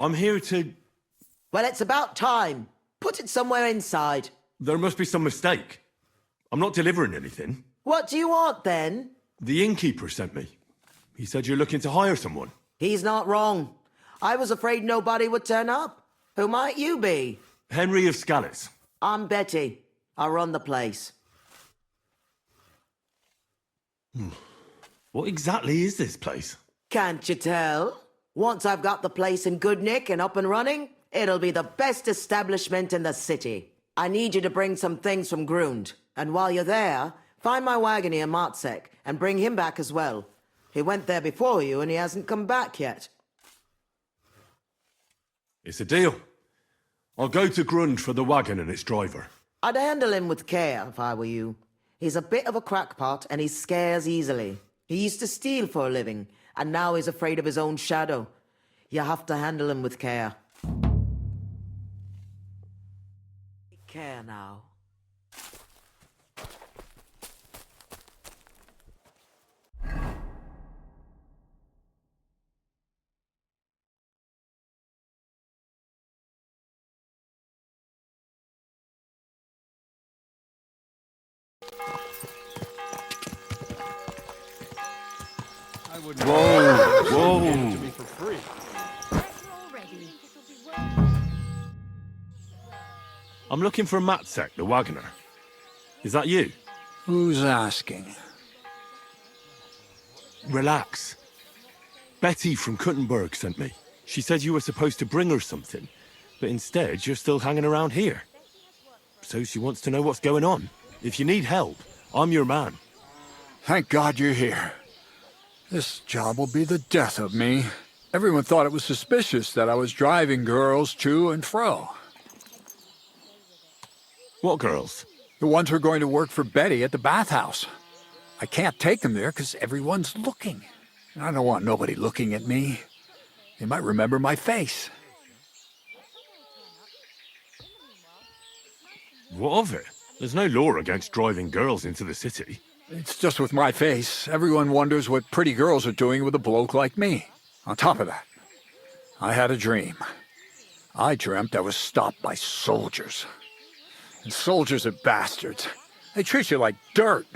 I'm here to... Well, it's about time. Put it somewhere inside. There must be some mistake. I'm not delivering anything. What do you want, then? The innkeeper sent me. He said you're looking to hire someone. He's not wrong. I was afraid nobody would turn up. Who might you be? Henry of Scallis. I'm Betty. I run the place. What exactly is this place? Can't you tell? Once I've got the place in good nick and up and running, it'll be the best establishment in the city. I need you to bring some things from Grund. And while you're there, find my wagon in Martzek and bring him back as well. He went there before you and he hasn't come back yet. It's a deal. I'll go to Grund for the wagon and its driver. I'd handle him with care if I were you. He's a bit of a crackpot and he scares easily. He used to steal for a living, and now he's afraid of his own shadow. You have to handle him with care. Take care now. Whoa! For free. I'm looking for Matzek, the wagoner. Is that you? Who's asking? Relax. Betty from Kuttenberg sent me. She said you were supposed to bring her something, but instead you're still hanging around here. So she wants to know what's going on. If you need help, I'm your man. Thank God you're here. This job will be the death of me. Everyone thought it was suspicious that I was driving girls to and fro. What girls? The ones who are going to work for Betty at the bathhouse. I can't take them there because everyone's looking. I don't want nobody looking at me. They might remember my face. What of it? There's no law against driving girls into the city. It's just with my face. Everyone wonders what pretty girls are doing with a bloke like me. On top of that, I had a dream. I dreamt I was stopped by soldiers. And soldiers are bastards. They treat you like dirt.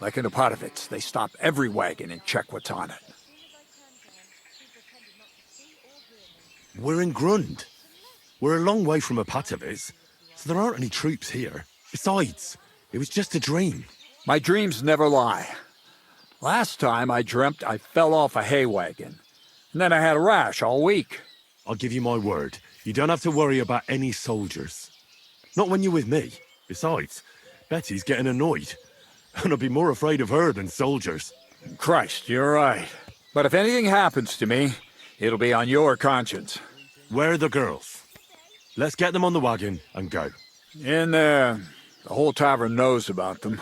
Like in Apotovitz, they stop every wagon and check what's on it. We're in Grund. We're a long way from Apotovitz, so there aren't any troops here. Besides, it was just a dream. My dreams never lie. Last time I dreamt I fell off a hay wagon, and then I had a rash all week. I'll give you my word. You don't have to worry about any soldiers. Not when you're with me. Besides, Betty's getting annoyed. And I'll be more afraid of her than soldiers. Christ, you're right. But if anything happens to me, it'll be on your conscience. Where are the girls? Let's get them on the wagon and go. In there. The whole tavern knows about them.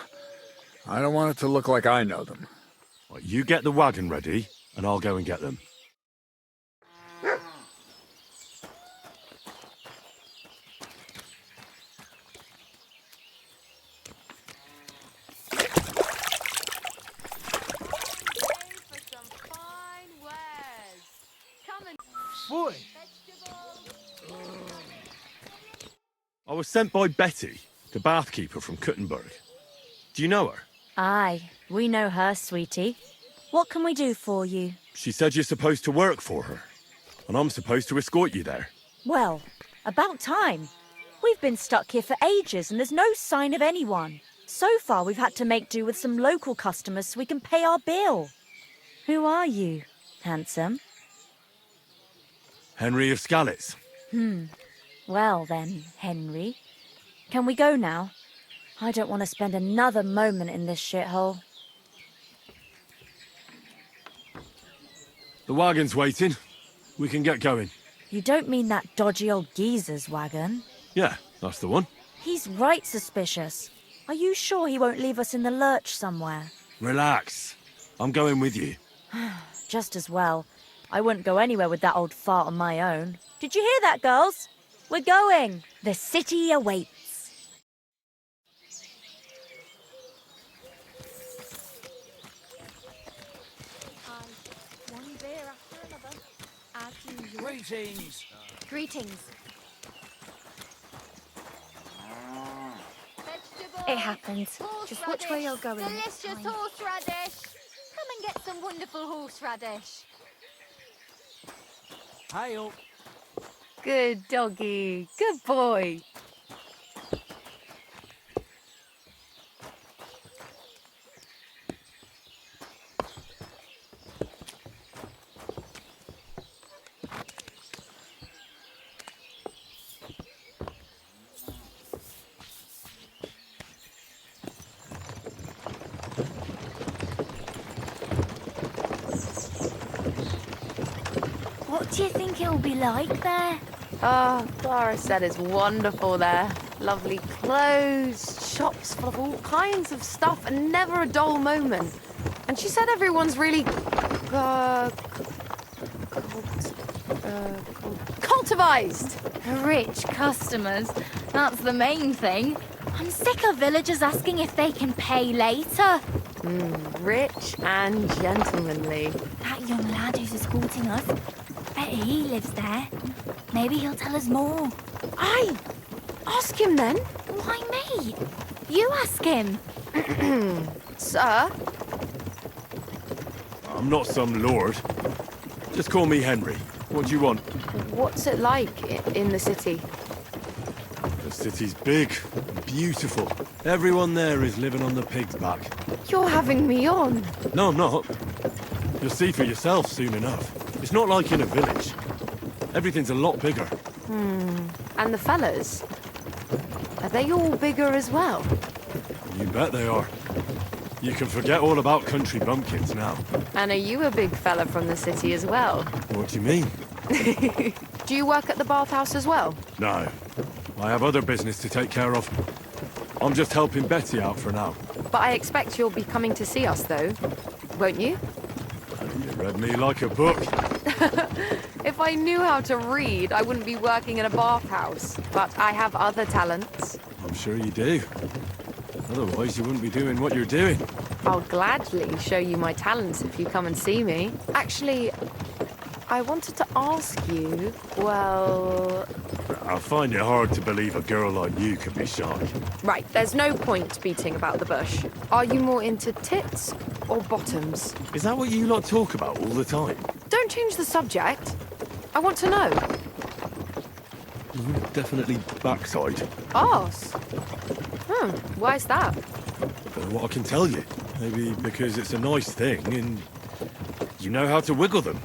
I don't want it to look like I know them. Right, you get the wagon ready, and I'll go and get them. Boy. I was sent by Betty, the bathkeeper from Kuttenberg. Do you know her? Aye, we know her, sweetie. What can we do for you? She said you're supposed to work for her, and I'm supposed to escort you there. Well, about time. We've been stuck here for ages and there's no sign of anyone. So far we've had to make do with some local customers so we can pay our bill. Who are you, handsome? Henry of Scallis. Well then, Henry. Can we go now? I don't want to spend another moment in this shithole. The wagon's waiting. We can get going. You don't mean that dodgy old geezer's wagon? Yeah, that's the one. He's right suspicious. Are you sure he won't leave us in the lurch somewhere? Relax. I'm going with you. Just as well. I wouldn't go anywhere with that old fart on my own. Did you hear that, girls? We're going. The city awaits. One beer after another. Add to Greetings. Greetings. It happens. Just which way you're going. Delicious horseradish. Come and get some wonderful horseradish. Hail. Good doggy. Good boy. What do you think it'll be like there? Oh, Clara said it's wonderful there. Lovely clothes, shops full of all kinds of stuff, and never a dull moment. And she said everyone's really cultivized. Rich customers. That's the main thing. I'm sick of villagers asking if they can pay later. Rich and gentlemanly. That young lad who's escorting us, bet he lives there. Maybe he'll tell us more. Aye, ask him then. Why me? You ask him. Sir? I'm not some lord. Just call me Henry. What do you want? What's it like in the city? The city's big and beautiful. Everyone there is living on the pig's back. You're having me on. No, I'm not. You'll see for yourself soon enough. It's not like in a village. Everything's a lot bigger. And the fellas? Are they all bigger as well? You bet they are. You can forget all about country bumpkins now. And are you a big fella from the city as well? What do you mean? Do you work at the bathhouse as well? No. I have other business to take care of. I'm just helping Betty out for now. But I expect you'll be coming to see us, though. Won't you? You read me like a book. If I knew how to read, I wouldn't be working in a bathhouse. But I have other talents. I'm sure you do. Otherwise, you wouldn't be doing what you're doing. I'll gladly show you my talents if you come and see me. Actually, I wanted to ask you, well... I find it hard to believe a girl like you could be shy. Right, there's no point beating about the bush. Are you more into tits or bottoms? Is that what you lot talk about all the time? Don't change the subject. I want to know. Definitely backside. Arse? Why's that? Don't know what I can tell you. Maybe because it's a nice thing and you know how to wiggle them.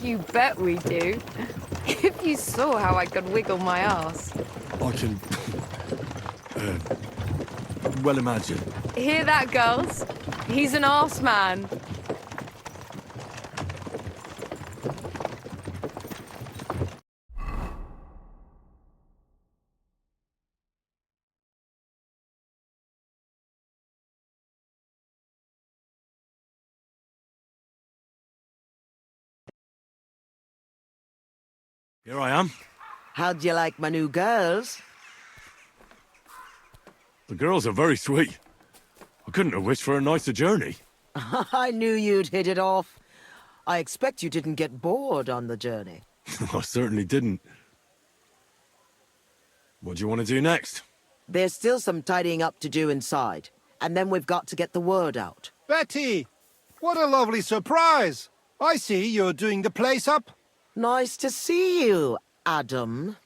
You bet we do. If you saw how I could wiggle my ass. I can... well imagine. Hear that, girls? He's an arse man. Here I am. How'd you like my new girls? The girls are very sweet. I couldn't have wished for a nicer journey. I knew you'd hit it off. I expect you didn't get bored on the journey. I certainly didn't. What do you want to do next? There's still some tidying up to do inside, and then we've got to get the word out. Betty! What a lovely surprise! I see you're doing the place up. Nice to see you, Adam.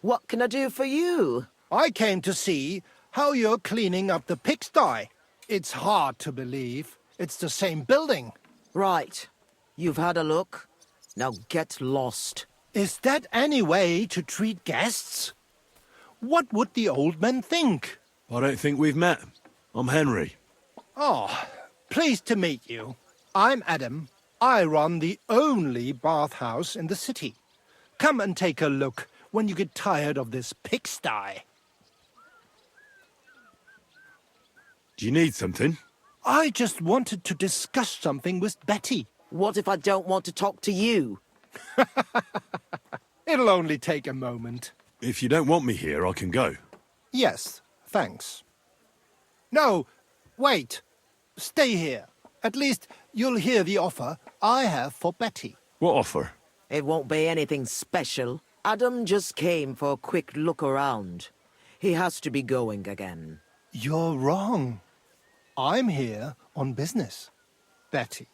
What can I do for you? I came to see how you're cleaning up the pigsty. It's hard to believe. It's the same building. Right. You've had a look. Now get lost. Is that any way to treat guests? What would the old man think? I don't think we've met. I'm Henry. Oh, pleased to meet you. I'm Adam. I run the only bathhouse in the city. Come and take a look when you get tired of this pigsty. Do you need something? I just wanted to discuss something with Betty. What if I don't want to talk to you? It'll only take a moment. If you don't want me here, I can go. Yes, thanks. No, wait. Stay here. At least you'll hear the offer I have for Betty. What offer? It won't be anything special. Adam just came for a quick look around. He has to be going again. You're wrong. I'm here on business. Betty,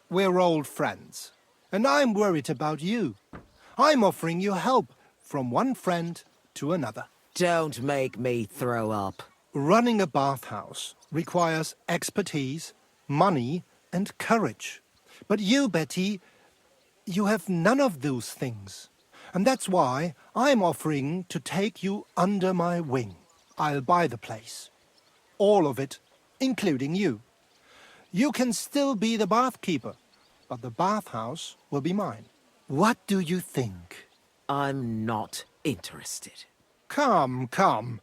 we're old friends, and I'm worried about you. I'm offering you help from one friend to another. Don't make me throw up. Running a bathhouse requires expertise, money, and courage. But you, Betty, you have none of those things. And that's why I'm offering to take you under my wing. I'll buy the place. All of it, including you. You can still be the bathkeeper, but the bathhouse will be mine. What do you think? I'm not interested. Come, come.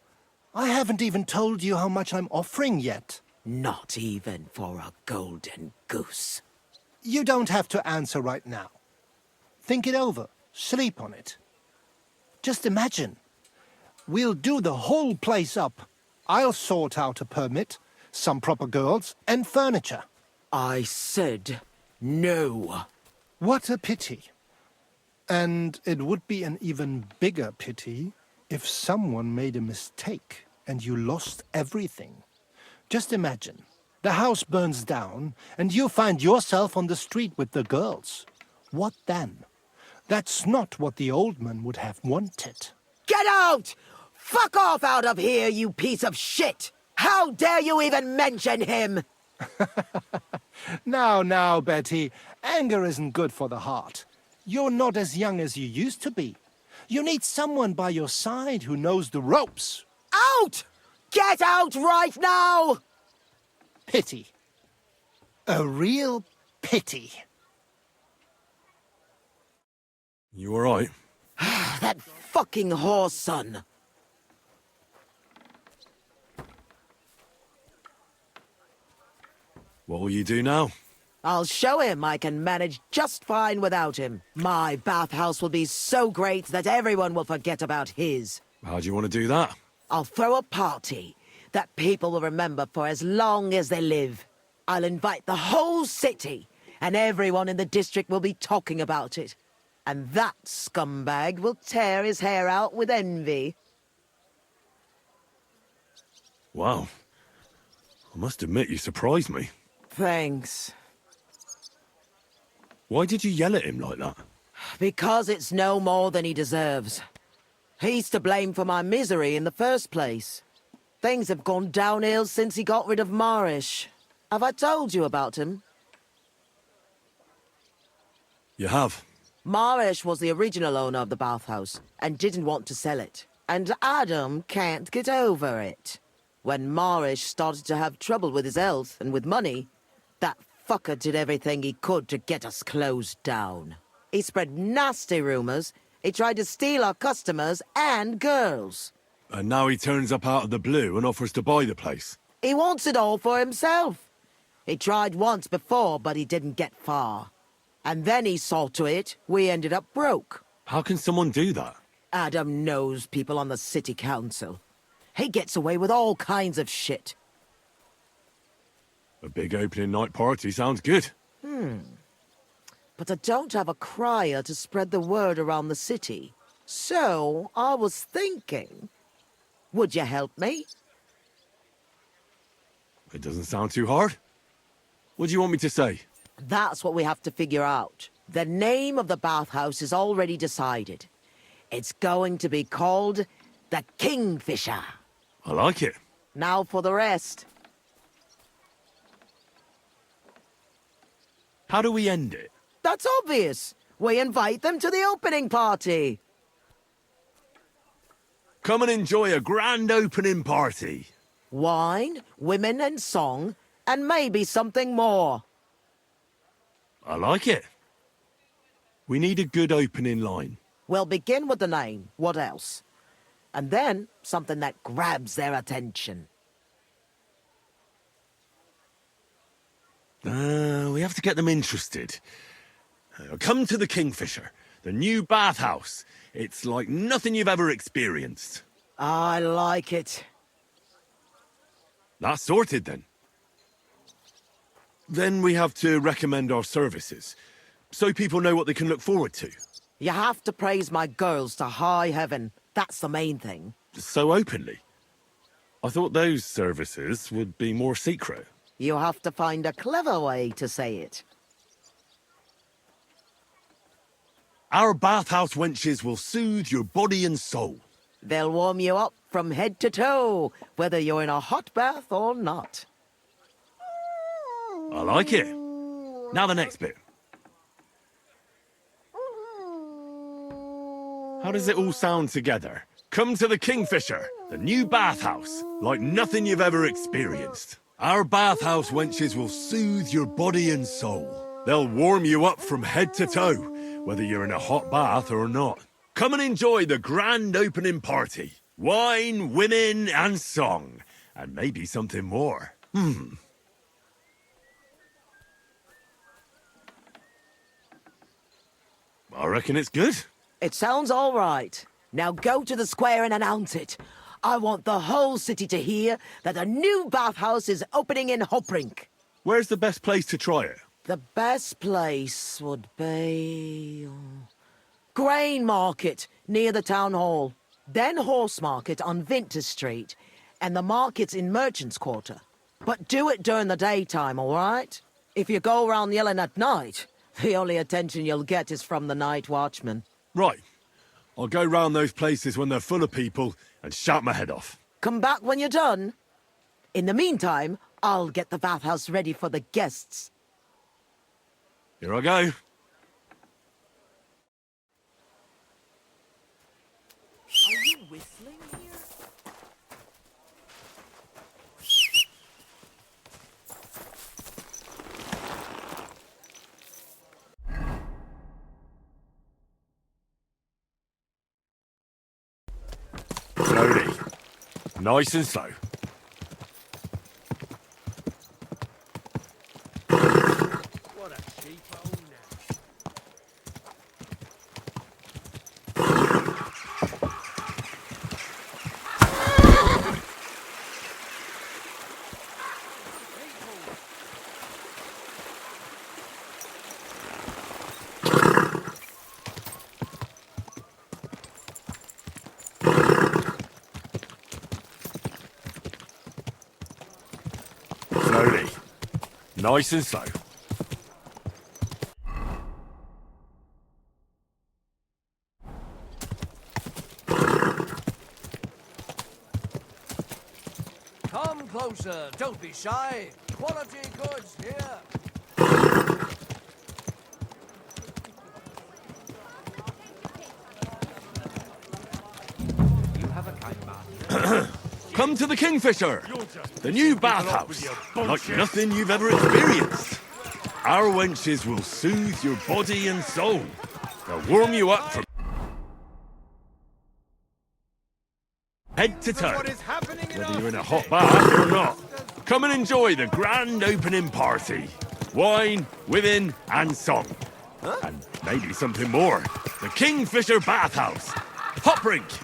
I haven't even told you how much I'm offering yet. Not even for a golden goose. You don't have to answer right now. Think it over. Sleep on it. Just imagine. We'll do the whole place up. I'll sort out a permit, some proper girls, and furniture. I said no. What a pity. And it would be an even bigger pity if someone made a mistake and you lost everything. Just imagine. The house burns down and you find yourself on the street with the girls. What then? That's not what the Alderman would have wanted. Get out! Fuck off out of here, you piece of shit! How dare you even mention him? Now, Betty, anger isn't good for the heart. You're not as young as you used to be. You need someone by your side who knows the ropes. Out! Get out right now! Pity. A real pity. You all right? That fucking whore's son. What will you do now? I'll show him I can manage just fine without him. My bathhouse will be so great that everyone will forget about his. How do you want to do that? I'll throw a party that people will remember for as long as they live. I'll invite the whole city, and everyone in the district will be talking about it. And that scumbag will tear his hair out with envy. Wow. I must admit you surprised me. Thanks. Why did you yell at him like that? Because it's no more than he deserves. He's to blame for my misery in the first place. Things have gone downhill since he got rid of Marish. Have I told you about him? You have. Marish was the original owner of the bathhouse and didn't want to sell it. And Adam can't get over it. When Marish started to have trouble with his health and with money, that fucker did everything he could to get us closed down. He spread nasty rumors. He tried to steal our customers and girls. And now he turns up out of the blue and offers to buy the place. He wants it all for himself. He tried once before, but he didn't get far. And then he saw to it we ended up broke. How can someone do that? Adam knows people on the city council. He gets away with all kinds of shit. A big opening night party sounds good. But I don't have a crier to spread the word around the city. So I was thinking, would you help me? It doesn't sound too hard. What do you want me to say? That's what we have to figure out. The name of the bathhouse is already decided. It's going to be called the Kingfisher. I like it. Now for the rest. How do we end it? That's obvious. We invite them to the opening party. Come and enjoy a grand opening party. Wine, women and song, and maybe something more. I like it. We need a good opening line. We'll begin with the name. What else? And then something that grabs their attention. We have to get them interested. Come to the Kingfisher, the new bathhouse. It's like nothing you've ever experienced. I like it. That's sorted then. Then we have to recommend our services. So people know what they can look forward to. You have to praise my girls to high heaven. That's the main thing. So openly. I thought those services would be more secret. You have to find a clever way to say it. Our bathhouse wenches will soothe your body and soul. They'll warm you up from head to toe, whether you're in a hot bath or not. I like it. Now the next bit. How does it all sound together? Come to the Kingfisher, the new bathhouse, like nothing you've ever experienced. Our bathhouse wenches will soothe your body and soul. They'll warm you up from head to toe, whether you're in a hot bath or not. Come and enjoy the grand opening party. Wine, women, and song. And maybe something more. I reckon it's good. It sounds all right. Now go to the square and announce it. I want the whole city to hear that a new bathhouse is opening in Hoprink. Where's the best place to try it? The best place would be... Grain Market, near the town hall. Then Horse Market on Vinter Street. And the markets in Merchant's Quarter. But do it during the daytime, all right? If you go around yelling at night, the only attention you'll get is from the night watchman. Right. I'll go round those places when they're full of people and shout my head off. Come back when you're done. In the meantime, I'll get the bathhouse ready for the guests. Here I go. Are you whistling here? Slowly. Nice and slow. What a cheapo now. Slowly. Nice and slow. Come closer, don't be shy. Quality goods here. You have a kind man. Come to the Kingfisher, the new bathhouse, like nothing you've ever experienced. Our wenches will soothe your body and soul. They'll warm you up from head to toe, whether you're in a hot bath or not. Come and enjoy the grand opening party. Wine, women, and song. And maybe something more. The Kingfisher Bathhouse. Hoprink.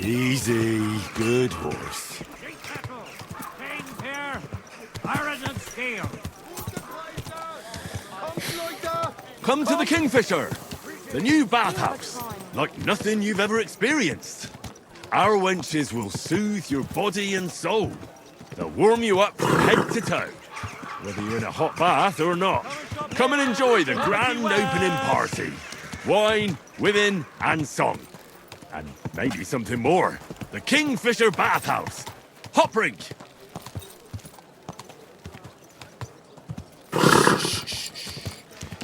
Easy, good horse. Come to the Kingfisher, the new bathhouse, like nothing you've ever experienced. Our wenches will soothe your body and soul. They'll warm you up from head to toe, whether you're in a hot bath or not. Come and enjoy the grand opening party. Wine, women, and song. And maybe something more. The Kingfisher Bathhouse. Hoprink.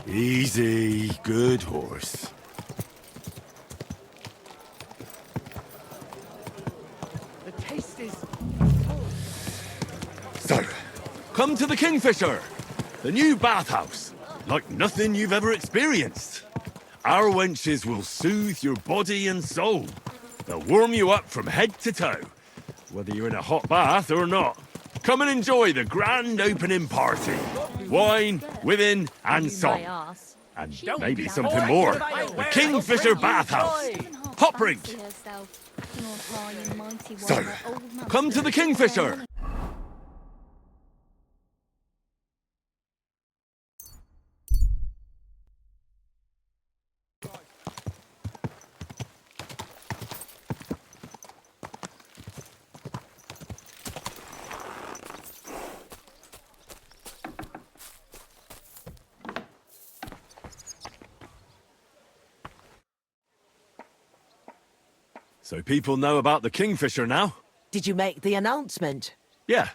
Easy, good horse. The taste is... So, come to the Kingfisher, the new bathhouse, like nothing you've ever experienced. Our wenches will soothe your body and soul. They'll warm you up from head to toe, whether you're in a hot bath or not. Come and enjoy the grand opening party. Wine, women, and song. And maybe something more. The Kingfisher Bathhouse. Hoprink. So, come to the Kingfisher! So people know about the Kingfisher now? Did you make the announcement? Yeah,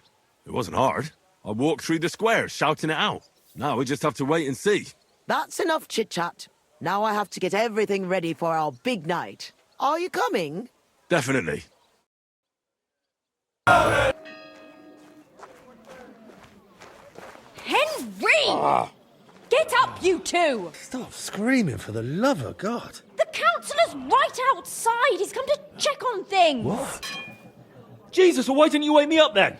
it wasn't hard. I walked through the square shouting it out. Now we just have to wait and see. That's enough chit-chat. Now I have to get everything ready for our big night. Are you coming? Definitely. Henry! Get up, you two! Stop screaming, for the love of God. The councillor's right outside. He's come to check on things. What? Jesus, well, why didn't you wake me up then?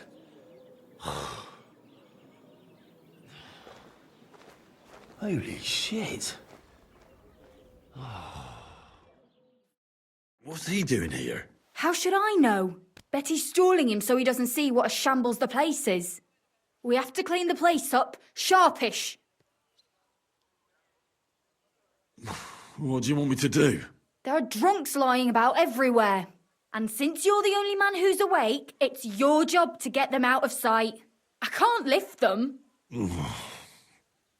Holy shit. What's he doing here? How should I know? Betty's stalling him so he doesn't see what a shambles the place is. We have to clean the place up, sharpish. What do you want me to do? There are drunks lying about everywhere. And since you're the only man who's awake, it's your job to get them out of sight. I can't lift them.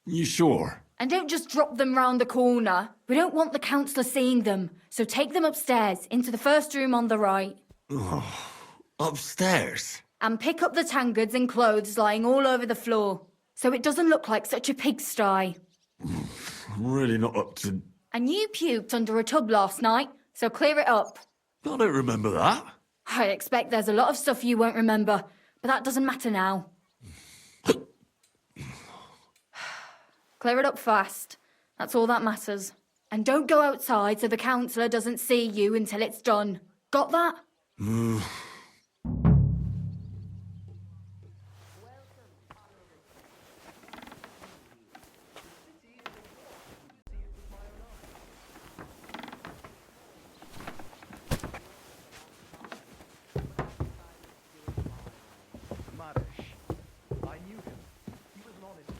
You sure? And don't just drop them round the corner. We don't want the councillor seeing them. So take them upstairs, into the first room on the right. Upstairs? And pick up the tankards and clothes lying all over the floor. So it doesn't look like such a pigsty. I'm really not up to... And you puked under a tub last night, so clear it up. I don't remember that. I expect there's a lot of stuff you won't remember, but that doesn't matter now. Clear it up fast. That's all that matters. And don't go outside so the councillor doesn't see you until it's done. Got that? I knew him. He was an honest man.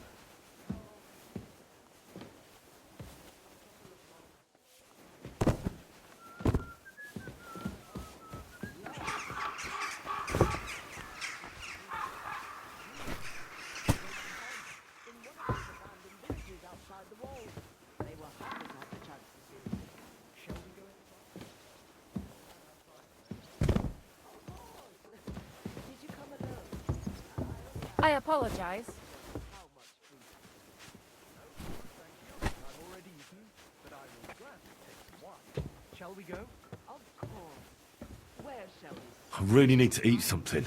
I apologize. I've already eaten, but I will gladly take some wine. Shall we go? Of course. Where shall we? I really need to eat something.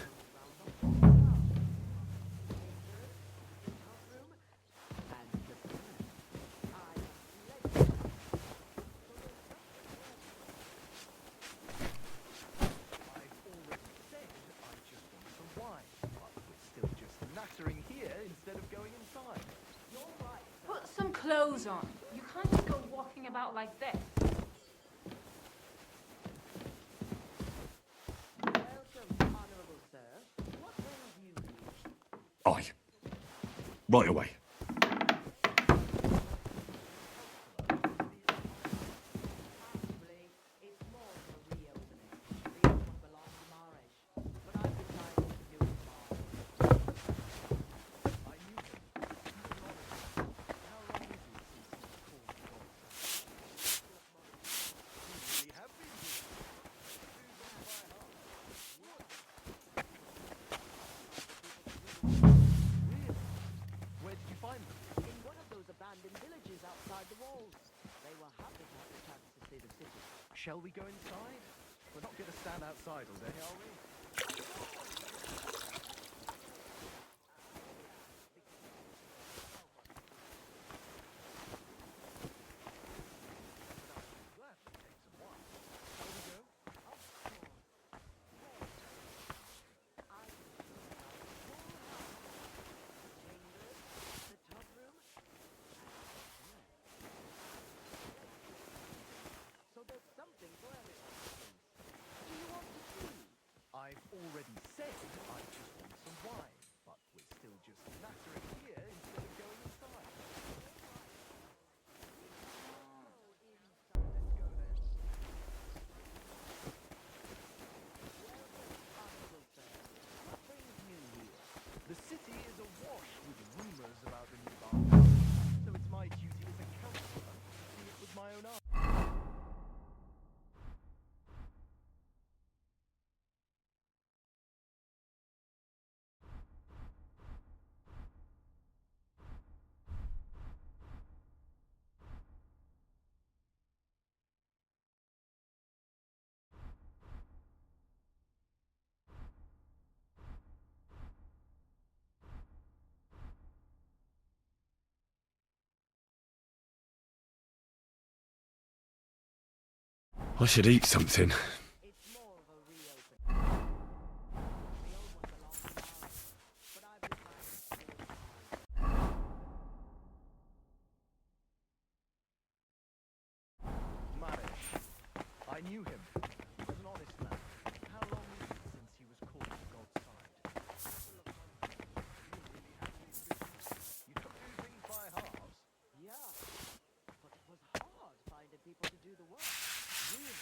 Put some clothes on. You can't just go walking about like this. Aye. Right away. Shall we go inside? We're not going to stand outside all day, are we? So there's something for everyone. Do you I should eat something. I knew him. He was an honest man. How long is it since he was called to God's side? You took two things by halves. Yeah, but it was hard finding people to do the work. Really?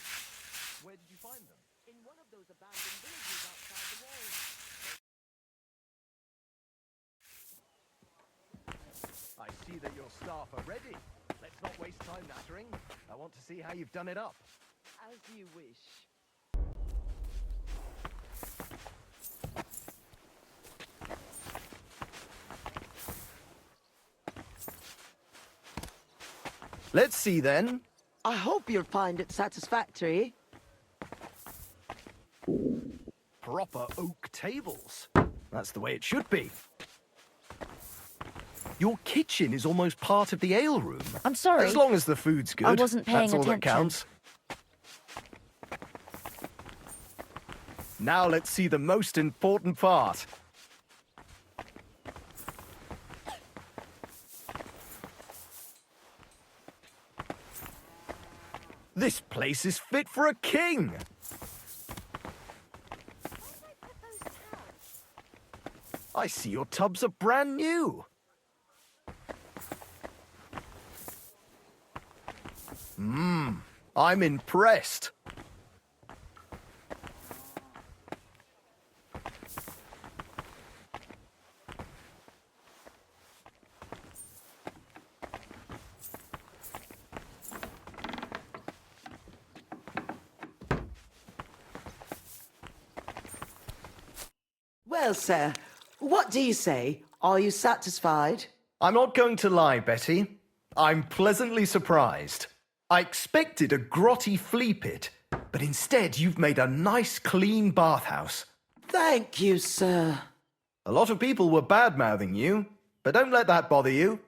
Where did you find them? In one of those abandoned villages outside the walls. I see that your staff are ready. Let's not waste time nattering. I want to see how you've done it up. As you wish. Let's see then. I hope you'll find it satisfactory. Proper oak tables. That's the way it should be. Your kitchen is almost part of the ale room. I'm sorry. As long as the food's good. I wasn't paying that's all that attention. counts. Now let's see the most important part. This place is fit for a king. I see your tubs are brand new. I'm impressed. Well, sir, what do you say? Are you satisfied? I'm not going to lie, Betty. I'm pleasantly surprised. I expected a grotty flea pit, but instead you've made a nice, clean bathhouse. Thank you, sir. A lot of people were bad-mouthing you, but don't let that bother you.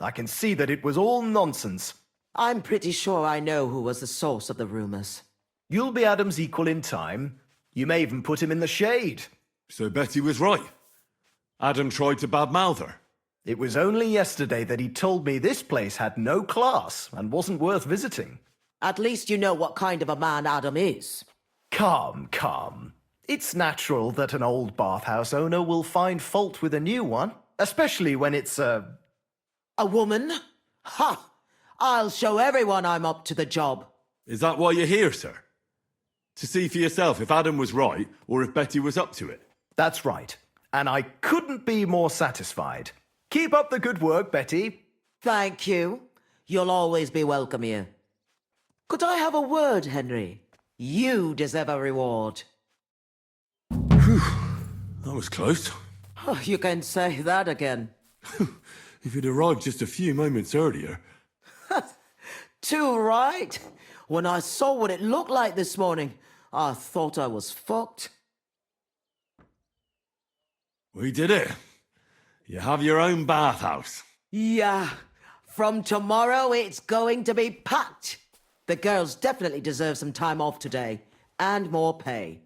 I can see that it was all nonsense. I'm pretty sure I know who was the source of the rumors. You'll be Adam's equal in time. You may even put him in the shade. So Betty was right. Adam tried to badmouth her. It was only yesterday that he told me this place had no class and wasn't worth visiting. At least you know what kind of a man Adam is. Come, come. It's natural that an old bathhouse owner will find fault with a new one, especially when it's A woman? Ha! I'll show everyone I'm up to the job. Is that why you're here, sir? To see for yourself if Adam was right or if Betty was up to it? That's right. And I couldn't be more satisfied. Keep up the good work, Betty. Thank you. You'll always be welcome here. Could I have a word, Henry? You deserve a reward. That was close. Oh, you can say that again. If you'd arrived just a few moments earlier. Too right. When I saw what it looked like this morning, I thought I was fucked. We did it. You have your own bathhouse. Yeah. From tomorrow, it's going to be packed. The girls definitely deserve some time off today. And more pay.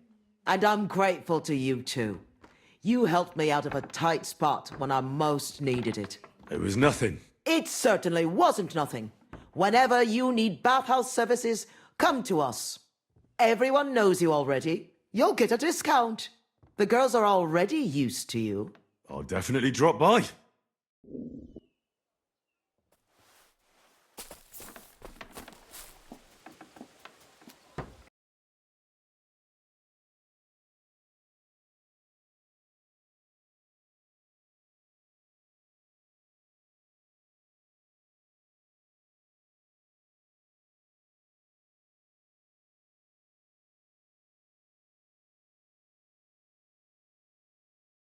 And I'm grateful to you too. You helped me out of a tight spot when I most needed it. It was nothing. It certainly wasn't nothing. Whenever you need bathhouse services, come to us. Everyone knows you already. You'll get a discount. The girls are already used to you. I'll definitely drop by.